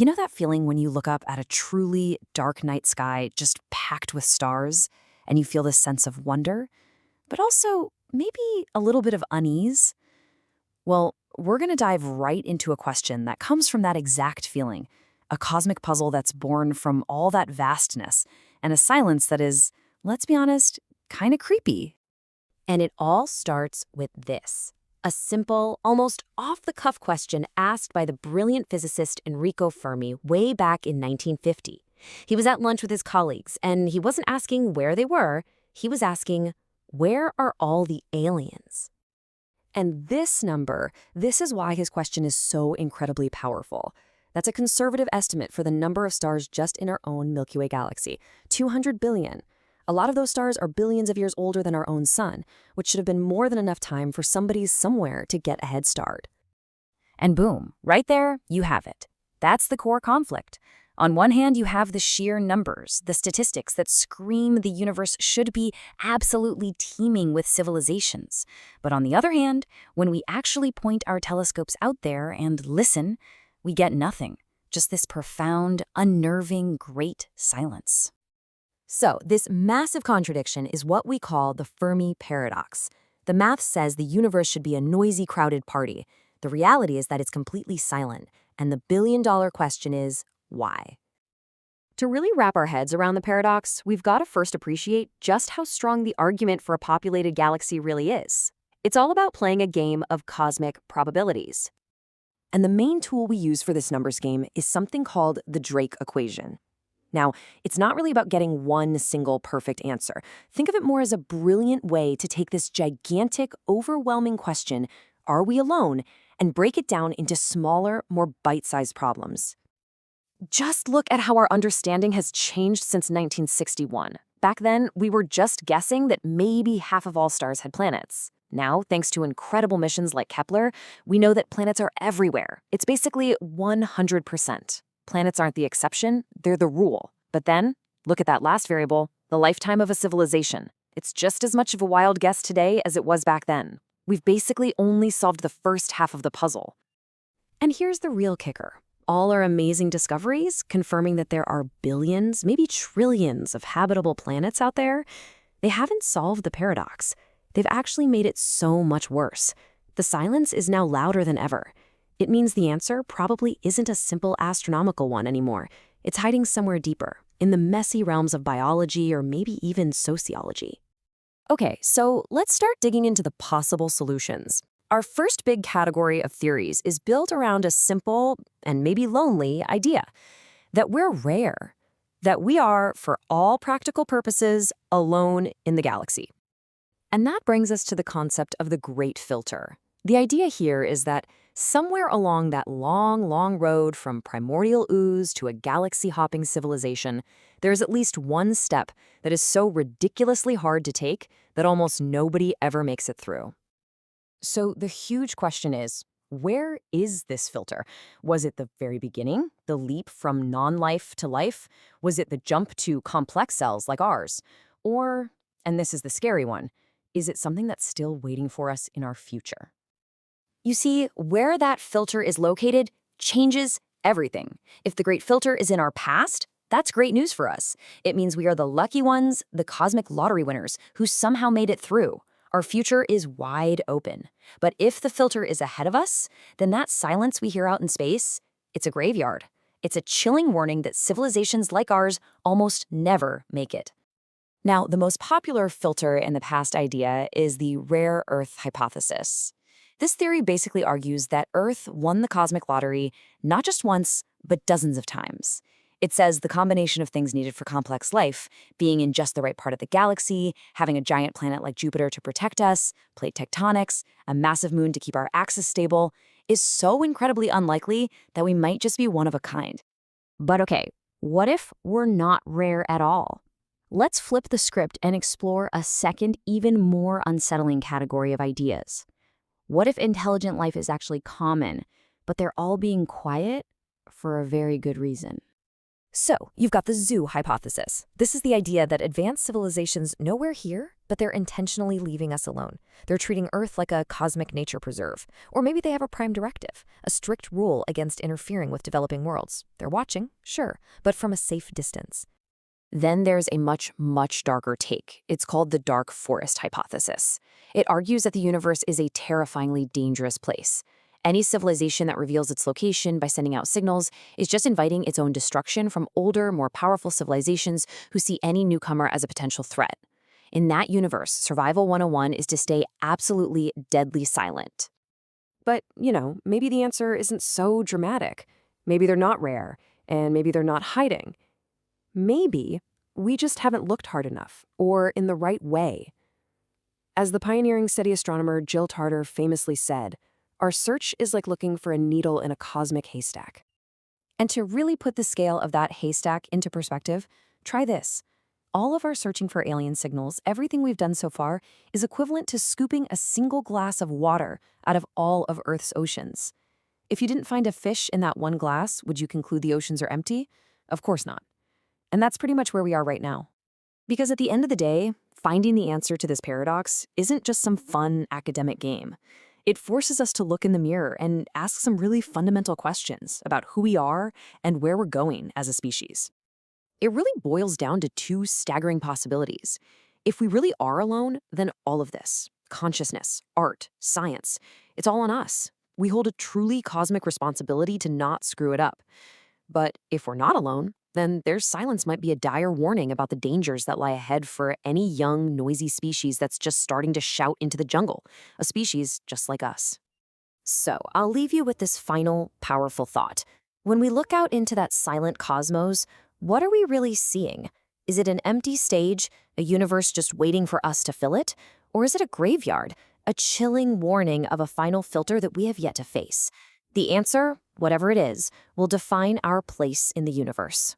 You know that feeling when you look up at a truly dark night sky just packed with stars and you feel this sense of wonder, but also maybe a little bit of unease? Well, we're going to dive right into a question that comes from that exact feeling, a cosmic puzzle that's born from all that vastness and a silence that is, let's be honest, kind of creepy. And it all starts with this. A simple, almost off-the-cuff question asked by the brilliant physicist Enrico Fermi way back in 1950. He was at lunch with his colleagues, and he wasn't asking where they were. He was asking, where are all the aliens? And this is why his question is so incredibly powerful. That's a conservative estimate for the number of stars just in our own Milky Way galaxy, 200 billion. A lot of those stars are billions of years older than our own sun, which should have been more than enough time for somebody somewhere to get a head start. And boom, right there, you have it. That's the core conflict. On one hand, you have the sheer numbers, the statistics that scream the universe should be absolutely teeming with civilizations. But on the other hand, when we actually point our telescopes out there and listen, we get nothing, just this profound, unnerving, great silence. So, this massive contradiction is what we call the Fermi Paradox. The math says the universe should be a noisy, crowded party. The reality is that it's completely silent, and the billion-dollar question is, why? To really wrap our heads around the paradox, we've got to first appreciate just how strong the argument for a populated galaxy really is. It's all about playing a game of cosmic probabilities. And the main tool we use for this numbers game is something called the Drake equation. Now, it's not really about getting one single perfect answer. Think of it more as a brilliant way to take this gigantic, overwhelming question, are we alone, and break it down into smaller, more bite-sized problems. Just look at how our understanding has changed since 1961. Back then, we were just guessing that maybe half of all stars had planets. Now, thanks to incredible missions like Kepler, we know that planets are everywhere. It's basically 100%. Planets aren't the exception, they're the rule. But then, look at that last variable, the lifetime of a civilization. It's just as much of a wild guess today as it was back then. We've basically only solved the first half of the puzzle. And here's the real kicker. All our amazing discoveries, confirming that there are billions, maybe trillions of habitable planets out there, they haven't solved the paradox. They've actually made it so much worse. The silence is now louder than ever. It means the answer probably isn't a simple astronomical one anymore. It's hiding somewhere deeper, in the messy realms of biology or maybe even sociology. Okay, so let's start digging into the possible solutions. Our first big category of theories is built around a simple, and maybe lonely, idea. That we're rare. That we are, for all practical purposes, alone in the galaxy. And that brings us to the concept of the Great Filter. The idea here is that somewhere along that long, long road from primordial ooze to a galaxy-hopping civilization, there's at least one step that is so ridiculously hard to take that almost nobody ever makes it through. So the huge question is, where is this filter? Was it the very beginning, the leap from non-life to life? Was it the jump to complex cells like ours? Or, and this is the scary one, is it something that's still waiting for us in our future? You see, where that filter is located changes everything. If the Great Filter is in our past, that's great news for us. It means we are the lucky ones, the cosmic lottery winners, who somehow made it through. Our future is wide open. But if the filter is ahead of us, then that silence we hear out in space, it's a graveyard. It's a chilling warning that civilizations like ours almost never make it. Now, the most popular filter in the past idea is the rare Earth hypothesis. This theory basically argues that Earth won the cosmic lottery not just once, but dozens of times. It says the combination of things needed for complex life, being in just the right part of the galaxy, having a giant planet like Jupiter to protect us, plate tectonics, a massive moon to keep our axis stable, is so incredibly unlikely that we might just be one of a kind. But okay, what if we're not rare at all? Let's flip the script and explore a second, even more unsettling category of ideas. What if intelligent life is actually common, but they're all being quiet for a very good reason? So, you've got the zoo hypothesis. This is the idea that advanced civilizations know we're here, but they're intentionally leaving us alone. They're treating Earth like a cosmic nature preserve. Or maybe they have a prime directive, a strict rule against interfering with developing worlds. They're watching, sure, but from a safe distance. Then there's a much, much darker take. It's called the dark forest hypothesis. It argues that the universe is a terrifyingly dangerous place. Any civilization that reveals its location by sending out signals is just inviting its own destruction from older, more powerful civilizations who see any newcomer as a potential threat. In that universe, Survival 101 is to stay absolutely deadly silent. But, maybe the answer isn't so dramatic. Maybe they're not rare, and maybe they're not hiding. Maybe we just haven't looked hard enough, or in the right way. As the pioneering SETI astronomer Jill Tarter famously said, our search is like looking for a needle in a cosmic haystack. And to really put the scale of that haystack into perspective, try this. All of our searching for alien signals, everything we've done so far, is equivalent to scooping a single glass of water out of all of Earth's oceans. If you didn't find a fish in that one glass, would you conclude the oceans are empty? Of course not. And that's pretty much where we are right now. Because at the end of the day, finding the answer to this paradox isn't just some fun academic game. It forces us to look in the mirror and ask some really fundamental questions about who we are and where we're going as a species. It really boils down to two staggering possibilities. If we really are alone, then all of this, consciousness, art, science, it's all on us. We hold a truly cosmic responsibility to not screw it up. But if we're not alone, then their silence might be a dire warning about the dangers that lie ahead for any young, noisy species that's just starting to shout into the jungle, a species just like us. So, I'll leave you with this final, powerful thought. When we look out into that silent cosmos, what are we really seeing? Is it an empty stage, a universe just waiting for us to fill it? Or is it a graveyard, a chilling warning of a final filter that we have yet to face? The answer, whatever it is, will define our place in the universe.